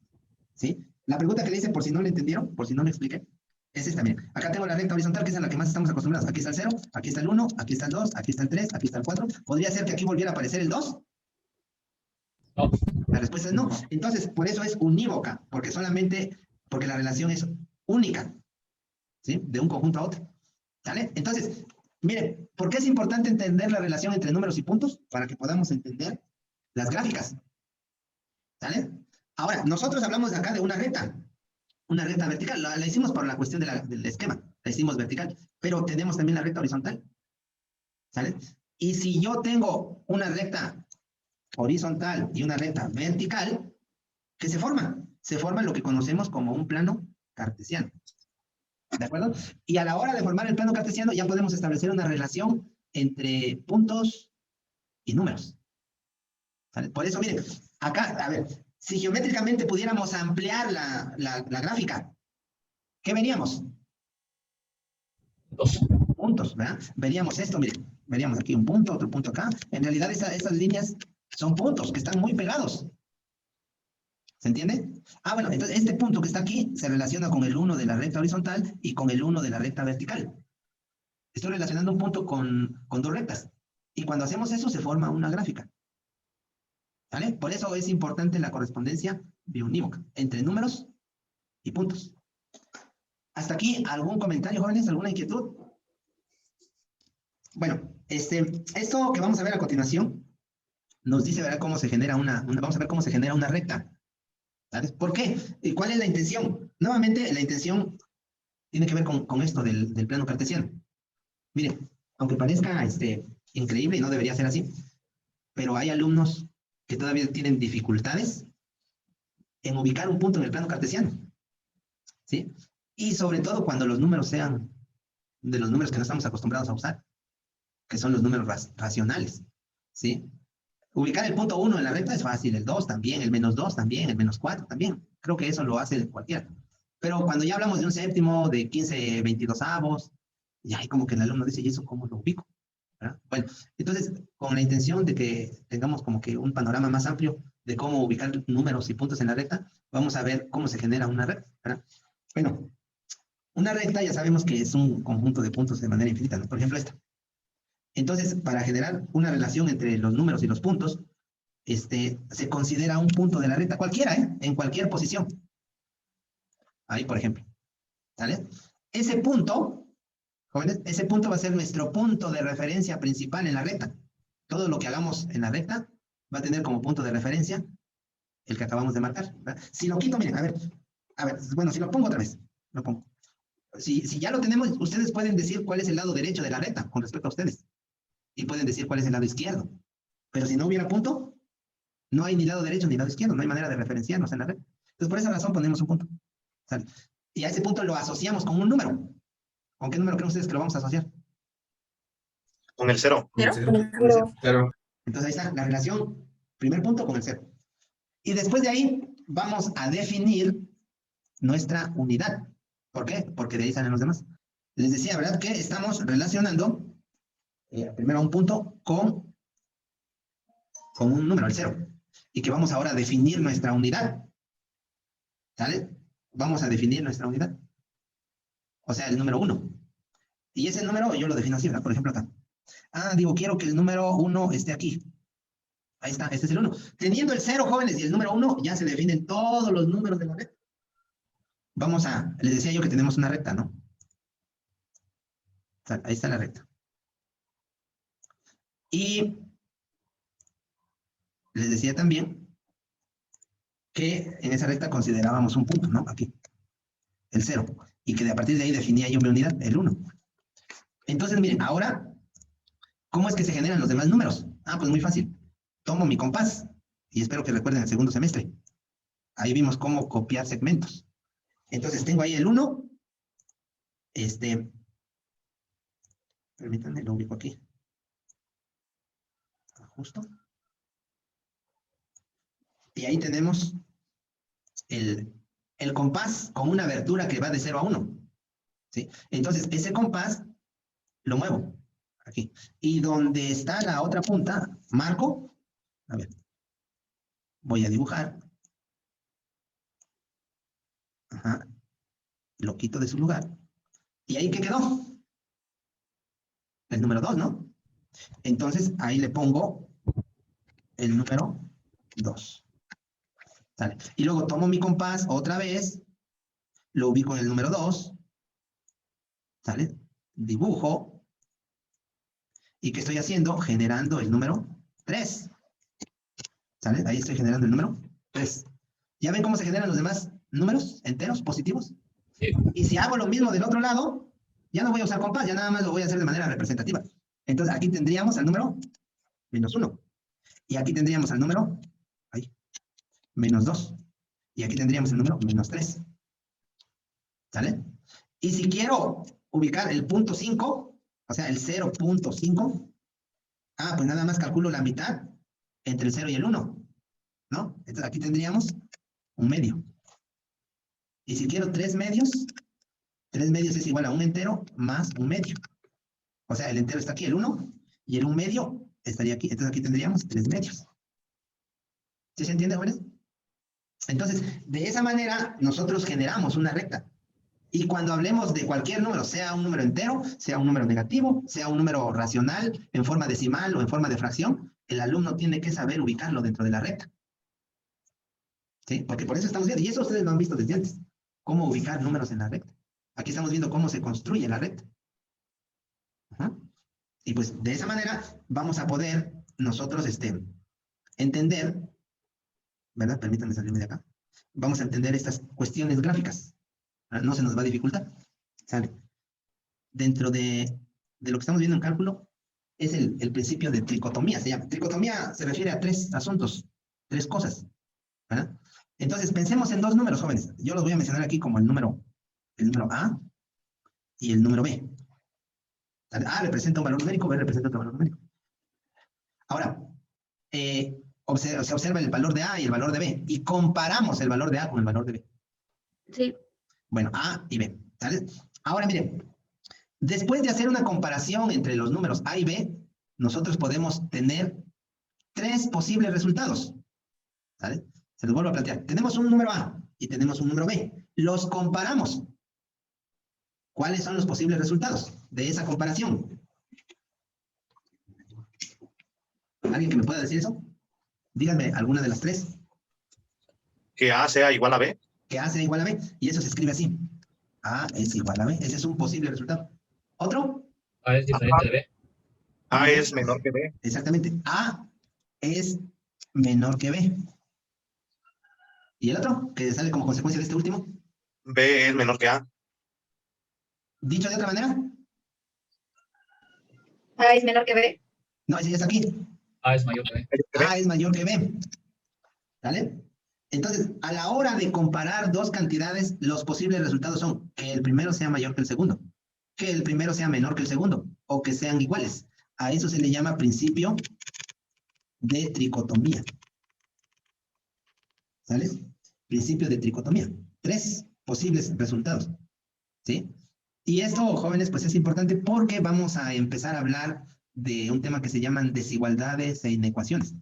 ¿Sí? La pregunta que le hice, por si no le entendieron, por si no le expliqué, es esta, miren. Acá tengo la recta horizontal, que es a la que más estamos acostumbrados. Aquí está el 0, aquí está el 1, aquí está el 2, aquí está el 3, aquí está el 4. ¿Podría ser que aquí volviera a aparecer el 2? No. La respuesta es no. Entonces, por eso es unívoca, porque la relación es única, ¿sí? De un conjunto a otro. ¿Sale? Entonces, miren, ¿por qué es importante entender la relación entre números y puntos? Para que podamos entender las gráficas. ¿Sale? Ahora, nosotros hablamos de acá de una recta vertical. La hicimos por la cuestión del esquema. La hicimos vertical, pero tenemos también la recta horizontal. ¿Sale? Y si yo tengo una recta horizontal y una recta vertical, ¿qué se forma? Se forma lo que conocemos como un plano cartesiano. ¿De acuerdo? Y a la hora de formar el plano cartesiano ya podemos establecer una relación entre puntos y números. ¿Sale? Por eso, miren, acá, a ver, si geométricamente pudiéramos ampliar la gráfica, ¿qué veríamos? Dos. Puntos, ¿verdad? Veríamos esto, miren, veríamos aquí un punto, otro punto acá. En realidad esas líneas son puntos que están muy pegados. ¿Se entiende? Ah, bueno, entonces este punto que está aquí se relaciona con el 1 de la recta horizontal y con el 1 de la recta vertical. Estoy relacionando un punto con dos rectas. Y cuando hacemos eso se forma una gráfica. ¿Vale? Por eso es importante la correspondencia biunívoca entre números y puntos. ¿Hasta aquí algún comentario, jóvenes? ¿Alguna inquietud? Bueno, esto que vamos a ver a continuación nos dice, ¿verdad?, cómo se genera vamos a ver cómo se genera una recta. ¿Sabes? ¿Por qué? ¿Y cuál es la intención? Nuevamente, la intención tiene que ver con esto del plano cartesiano. Miren, aunque parezca increíble y no debería ser así, pero hay alumnos que todavía tienen dificultades en ubicar un punto en el plano cartesiano. ¿Sí? Y sobre todo cuando los números sean de los números que no estamos acostumbrados a usar, que son los números racionales. ¿Sí? Ubicar el punto 1 en la recta es fácil, el 2 también, el menos 2 también, el menos 4 también. Creo que eso lo hace cualquiera. Pero cuando ya hablamos de un séptimo, de 15 22avos, ya hay como que el alumno dice, ¿y eso cómo lo ubico? ¿Verdad? Bueno, entonces, con la intención de que tengamos como que un panorama más amplio de cómo ubicar números y puntos en la recta, vamos a ver cómo se genera una recta, ¿verdad? Bueno, una recta ya sabemos que es un conjunto de puntos de manera infinita, ¿no? Por ejemplo, esta. Entonces, para generar una relación entre los números y los puntos, se considera un punto de la recta, cualquiera, en cualquier posición. Ahí, por ejemplo. ¿Sale? Ese punto, jóvenes, ese punto va a ser nuestro punto de referencia principal en la recta. Todo lo que hagamos en la recta va a tener como punto de referencia el que acabamos de marcar, ¿verdad? Si lo quito, miren, a ver, bueno, si lo pongo otra vez, lo pongo. Si ya lo tenemos, ustedes pueden decir cuál es el lado derecho de la recta con respecto a ustedes. Y pueden decir cuál es el lado izquierdo. Pero si no hubiera punto, no hay ni lado derecho ni lado izquierdo, no hay manera de referenciarnos en la red. Entonces, por esa razón ponemos un punto. ¿Sale? Y a ese punto lo asociamos con un número. ¿Con qué número creen ustedes que lo vamos a asociar? Con el 0. ¿Cero? Cero. Entonces ahí está la relación, primer punto con el 0. Y después de ahí vamos a definir nuestra unidad. ¿Por qué? Porque de ahí salen los demás. Les decía, ¿verdad?, que estamos relacionando primero un punto con un número, el 0. Y que vamos ahora a definir nuestra unidad. ¿Sale? Vamos a definir nuestra unidad. O sea, el número 1. Y ese número yo lo defino así, ¿verdad? Por ejemplo, acá. Digo, quiero que el número 1 esté aquí. Ahí está, este es el 1. Teniendo el 0, jóvenes, y el número 1, ya se definen todos los números de la recta. Les decía yo que tenemos una recta, ¿no? Ahí está la recta. Y les decía también que en esa recta considerábamos un punto, ¿no? Aquí, el 0. y que a partir de ahí definía yo mi unidad, el 1. Entonces, miren, ahora, ¿cómo es que se generan los demás números? Ah, pues muy fácil. Tomo mi compás, y espero que recuerden el segundo semestre. Ahí vimos cómo copiar segmentos. Entonces, tengo ahí el 1. Permítanme, lo ubico aquí. Justo. Y ahí tenemos el compás con una abertura que va de 0 a 1. ¿Sí? Entonces, ese compás lo muevo aquí. Y donde está la otra punta, marco. A ver. Voy a dibujar. Ajá. Lo quito de su lugar. ¿Y ahí qué quedó? El número 2, ¿no? Entonces, ahí le pongo el número 2. ¿Sale? Y luego tomo mi compás otra vez, lo ubico en el número 2, ¿sale? Dibujo. ¿Y qué estoy haciendo? Generando el número 3. ¿Sale? Ahí estoy generando el número 3. ¿Ya ven cómo se generan los demás números enteros, positivos? Sí. Y si hago lo mismo del otro lado, ya no voy a usar compás, ya nada más lo voy a hacer de manera representativa. Entonces, aquí tendríamos al número -1. Y aquí tendríamos al número -2. Y aquí tendríamos el número -3. ¿Sale? Y si quiero ubicar el punto 5, o sea, el 0.5, pues nada más calculo la mitad entre el 0 y el 1, ¿no? Entonces aquí tendríamos un medio. Y si quiero 3 medios, 3 medios es igual a un entero más un medio. O sea, el entero está aquí, el 1, y el 1 medio estaría aquí. Entonces aquí tendríamos 3 medios. ¿Sí se entiende, jóvenes? Entonces, de esa manera, nosotros generamos una recta. Y cuando hablemos de cualquier número, sea un número entero, sea un número negativo, sea un número racional, en forma decimal o en forma de fracción, el alumno tiene que saber ubicarlo dentro de la recta. ¿Sí? Porque por eso estamos viendo, y eso ustedes lo han visto desde antes, cómo ubicar números en la recta. Aquí estamos viendo cómo se construye la recta. Ajá. Y pues de esa manera vamos a poder nosotros entender, ¿verdad? Permítanme salirme de acá. Vamos a entender estas cuestiones gráficas. No se nos va a dificultar. ¿Sale? Dentro de lo que estamos viendo en cálculo, es el principio de tricotomía, se llama. Tricotomía se refiere a 3 asuntos, 3 cosas, ¿verdad? Entonces, pensemos en 2 números, jóvenes. Yo los voy a mencionar aquí como el número A y el número B. ¿Sale? A representa un valor numérico, B representa otro valor numérico. Ahora, se observa el valor de A y el valor de B, y comparamos el valor de A con el valor de B. Sí. Bueno, A y B, ¿sale? Ahora, miren, después de hacer una comparación entre los números A y B, nosotros podemos tener 3 posibles resultados, ¿sale? Se los vuelvo a plantear. Tenemos un número A y tenemos un número B. Los comparamos. ¿Cuáles son los posibles resultados de esa comparación? ¿Alguien que me pueda decir eso? Díganme alguna de las 3. Que A sea igual a B. Que A sea igual a B, y eso se escribe así. A es igual a B. Ese es un posible resultado. ¿Otro? A es diferente de B. A es menor que B. Exactamente. A es menor que B. ¿Y el otro? Que sale como consecuencia de este último. B es menor que A. Dicho de otra manera. A es menor que B. No, ese ya está aquí. A es mayor que B. A es mayor que B. ¿Vale? Entonces, a la hora de comparar 2 cantidades, los posibles resultados son que el primero sea mayor que el segundo, que el primero sea menor que el segundo, o que sean iguales. A eso se le llama principio de tricotomía. ¿Sale? Principio de tricotomía. 3 posibles resultados. ¿Sí? Y esto, jóvenes, pues es importante porque vamos a empezar a hablar de un tema que se llaman desigualdades e inecuaciones.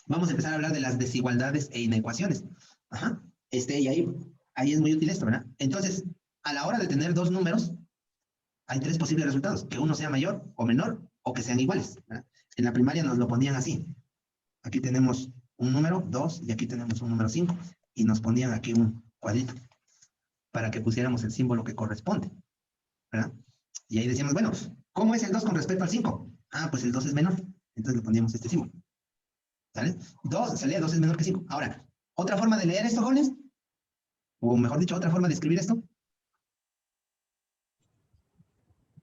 Vamos a empezar a hablar de las desigualdades e inecuaciones. Ajá. Y ahí es muy útil esto, ¿verdad? Entonces, a la hora de tener 2 números, hay 3 posibles resultados. Que uno sea mayor o menor, o que sean iguales, ¿verdad? En la primaria nos lo ponían así. Aquí tenemos un número, 2, y aquí tenemos un número 5. Y nos ponían aquí un cuadrito para que pusiéramos el símbolo que corresponde, ¿verdad? Y ahí decíamos, bueno, ¿cómo es el 2 con respecto al 5? Pues el 2 es menor. Entonces le poníamos este símbolo. ¿Sale? 2 es menor que 5. Ahora, ¿otra forma de leer esto, jóvenes? O mejor dicho, ¿otra forma de escribir esto?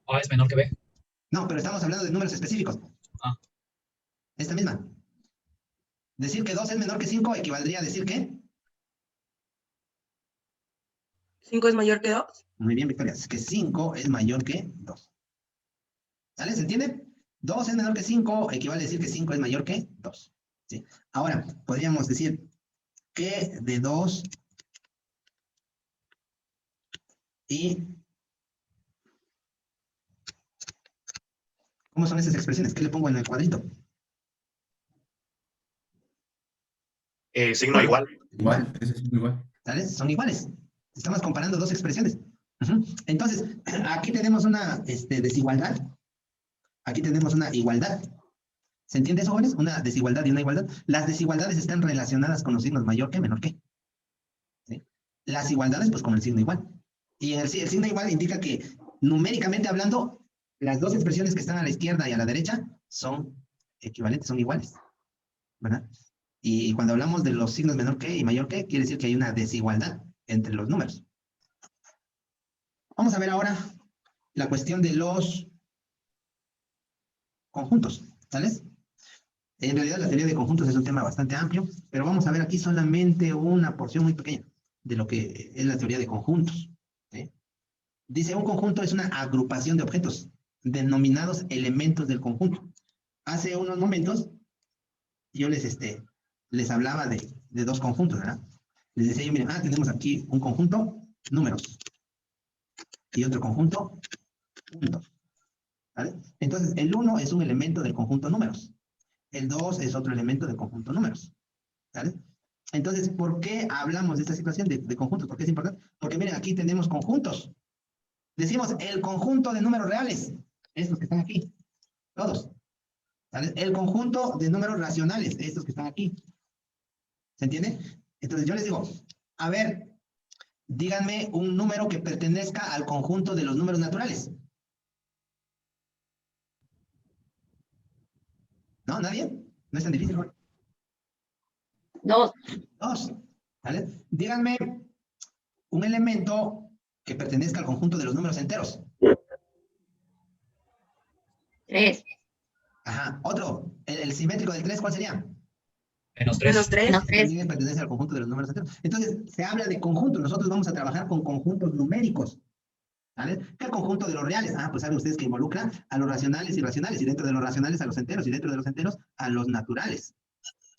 A es menor que B. No, pero estamos hablando de números específicos. Ah. Esta misma. Decir que 2 es menor que 5 equivaldría a decir que... 5 es mayor que 2. Muy bien, Victoria. Es que 5 es mayor que 2. ¿Sale? ¿Se entiende? 2 es menor que 5 equivale a decir que 5 es mayor que 2. ¿Sí? Ahora, podríamos decir que de 2 y... ¿Cómo son esas expresiones? ¿Qué le pongo en el cuadrito? Signo igual. Igual, ese es igual. ¿Sale? Son iguales. Estamos comparando dos expresiones. Entonces, aquí tenemos una desigualdad. Aquí tenemos una igualdad. ¿Se entiende eso, jóvenes? Una desigualdad y una igualdad. Las desigualdades están relacionadas con los signos mayor que, menor que. ¿Sí? Las igualdades, pues, con el signo igual. Y el signo igual indica que, numéricamente hablando, las dos expresiones que están a la izquierda y a la derecha son equivalentes, son iguales. ¿Verdad? Y cuando hablamos de los signos menor que y mayor que, quiere decir que hay una desigualdad entre los números. Vamos a ver ahora la cuestión de los conjuntos, ¿sales? En realidad la teoría de conjuntos es un tema bastante amplio, pero vamos a ver aquí solamente una porción muy pequeña de lo que es la teoría de conjuntos. ¿Sí? Dice, un conjunto es una agrupación de objetos denominados elementos del conjunto. Hace unos momentos yo les hablaba de dos conjuntos, ¿verdad? Les decía yo, miren, tenemos aquí un conjunto, números, y otro conjunto, puntos. ¿Vale? Entonces, el 1 es un elemento del conjunto números. El 2 es otro elemento del conjunto números. ¿Vale? Entonces, ¿por qué hablamos de esta situación de conjuntos? ¿Por qué es importante? Porque miren, aquí tenemos conjuntos. Decimos el conjunto de números reales. Estos que están aquí. Todos. ¿Vale? El conjunto de números racionales. Estos que están aquí. ¿Se entiende? Entonces yo les digo, a ver, díganme un número que pertenezca al conjunto de los números naturales. ¿No? ¿Nadie? No es tan difícil, ¿no? 2. 2. ¿Vale? Díganme un elemento que pertenezca al conjunto de los números enteros. 3. Ajá. Otro. El simétrico del 3, ¿cuál sería? Menos 3. Menos 3. Menos 3. También pertenece al conjunto de los números enteros. Entonces, se habla de conjuntos. Nosotros vamos a trabajar con conjuntos numéricos. ¿Vale? ¿Qué conjunto de los reales? Pues saben ustedes que involucra a los racionales y irracionales, y dentro de los racionales a los enteros, y dentro de los enteros a los naturales.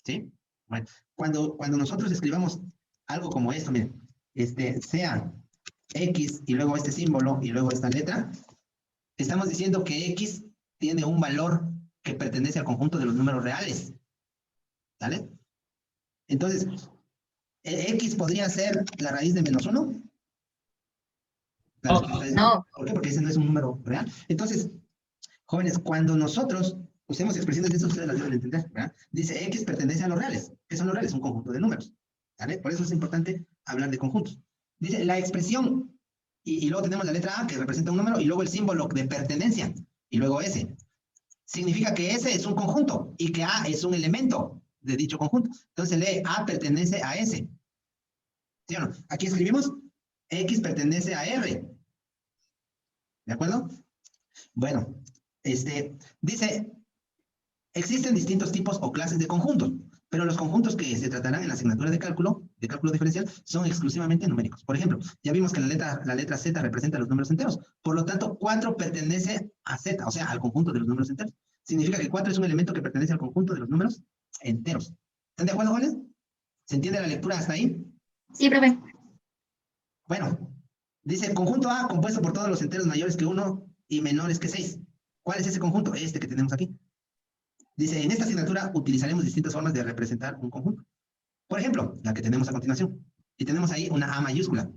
¿Sí? Bueno, cuando nosotros escribamos algo como esto, miren, sea X y luego este símbolo y luego esta letra, estamos diciendo que X tiene un valor que pertenece al conjunto de los números reales. ¿Vale? Entonces, X podría ser la raíz de menos 1. No. ¿Por qué? Porque ese no es un número real. Entonces, jóvenes, cuando nosotros usemos expresiones de eso, ustedes las deben entender, ¿verdad? Dice X pertenece a los reales. ¿Qué son los reales? Un conjunto de números. ¿Vale? Por eso es importante hablar de conjuntos. Dice la expresión, y luego tenemos la letra A que representa un número, y luego el símbolo de pertenencia, y luego S. Significa que S es un conjunto, y que A es un elemento de dicho conjunto. Entonces lee A pertenece a S. ¿Sí o no? Aquí escribimos X pertenece a R. ¿De acuerdo? Bueno, dice, existen distintos tipos o clases de conjuntos, pero los conjuntos que se tratarán en la asignatura de cálculo diferencial, son exclusivamente numéricos. Por ejemplo, ya vimos que la letra Z representa los números enteros. Por lo tanto, 4 pertenece a Z, o sea, al conjunto de los números enteros. Significa que 4 es un elemento que pertenece al conjunto de los números enteros. ¿Están de acuerdo, jóvenes? ¿Se entiende la lectura hasta ahí? Sí, profe. Bueno, dice conjunto A compuesto por todos los enteros mayores que 1 y menores que 6. ¿Cuál es ese conjunto? Este que tenemos aquí. Dice, en esta asignatura utilizaremos distintas formas de representar un conjunto. Por ejemplo, la que tenemos a continuación. Y tenemos ahí una A mayúscula.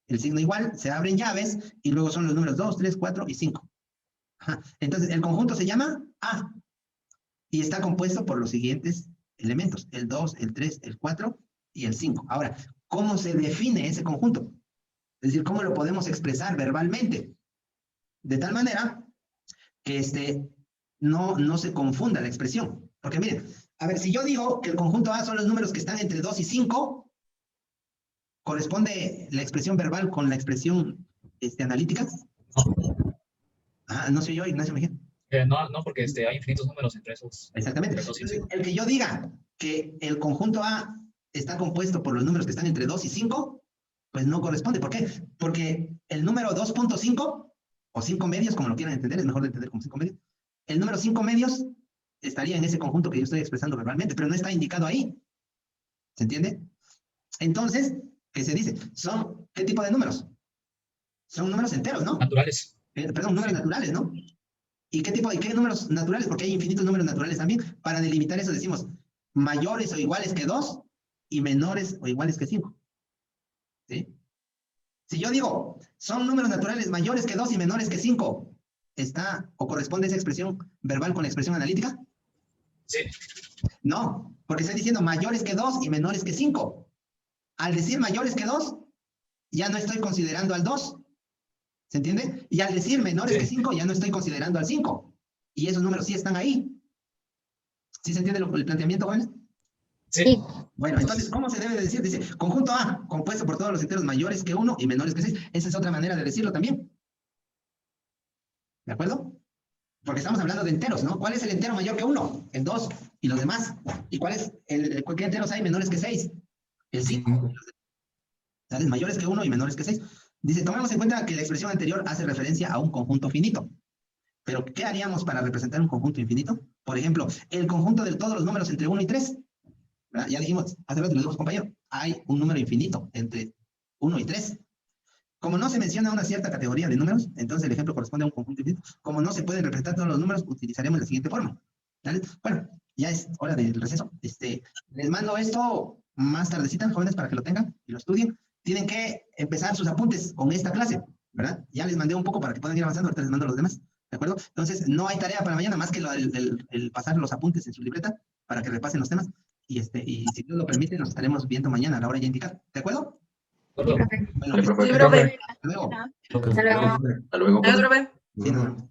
El signo igual, se abren llaves y luego son los números 2, 3, 4 y 5. Ajá. Entonces, el conjunto se llama A. Y está compuesto por los siguientes elementos. El 2, el 3, el 4 y el 5. Ahora, ¿cómo se define ese conjunto? Es decir, ¿cómo lo podemos expresar verbalmente? De tal manera que no se confunda la expresión. Porque miren, a ver, si yo digo que el conjunto A son los números que están entre 2 y 5, ¿corresponde la expresión verbal con la expresión analítica? Ah, no soy yo, Ignacio Mejía. No, porque hay infinitos números entre esos. Exactamente. Entre 2 y 5. El que yo diga que el conjunto A está compuesto por los números que están entre 2 y 5, pues no corresponde. ¿Por qué? Porque el número 2.5, o 5 medios, como lo quieran entender, es mejor de entender como 5 medios, el número 5 medios estaría en ese conjunto que yo estoy expresando verbalmente, pero no está indicado ahí. ¿Se entiende? Entonces, ¿qué se dice? ¿Qué tipo de números? Son números enteros, ¿no? Naturales. Perdón, números naturales, ¿no? ¿Y qué números naturales? Porque hay infinitos números naturales también. Para delimitar eso decimos mayores o iguales que 2 y menores o iguales que 5. ¿Sí? Si yo digo, son números naturales mayores que 2 y menores que 5, ¿está o corresponde esa expresión verbal con la expresión analítica? Sí. No, porque estoy diciendo mayores que 2 y menores que 5. Al decir mayores que 2, ya no estoy considerando al 2. ¿Se entiende? Y al decir menores que 5, ya no estoy considerando al 5. Y esos números sí están ahí. ¿Sí se entiende el planteamiento, jóvenes? Sí. Bueno, entonces, ¿cómo se debe de decir? Dice, conjunto A, compuesto por todos los enteros mayores que 1 y menores que 6. Esa es otra manera de decirlo también. ¿De acuerdo? Porque estamos hablando de enteros, ¿no? ¿Cuál es el entero mayor que 1? El 2 y los demás. ¿Y qué enteros hay menores que 6? El 5. ¿Sabes? Mayores que 1 y menores que 6. Dice, tomemos en cuenta que la expresión anterior hace referencia a un conjunto finito. Pero, ¿qué haríamos para representar un conjunto infinito? Por ejemplo, el conjunto de todos los números entre 1 y 3. ¿Verdad? Ya dijimos, hace rato lo dijimos, compañero, hay un número infinito entre 1 y 3. Como no se menciona una cierta categoría de números, entonces el ejemplo corresponde a un conjunto infinito. Como no se pueden representar todos los números, utilizaremos la siguiente forma. ¿Vale? Bueno, ya es hora del receso. Les mando esto más tardecita, jóvenes, para que lo tengan y lo estudien. Tienen que empezar sus apuntes con esta clase, ¿verdad? Ya les mandé un poco para que puedan ir avanzando, ahorita les mando los demás, ¿de acuerdo? Entonces, no hay tarea para mañana más que el pasar los apuntes en su libreta para que repasen los temas. Y si Dios lo permite, nos estaremos viendo mañana a la hora ya indicada. ¿De acuerdo? Sí, profe. Bueno, Sí, profe. Sí, profe. hasta luego. Hasta luego. Hasta luego. Adiós, profe. Sí, nos vemos.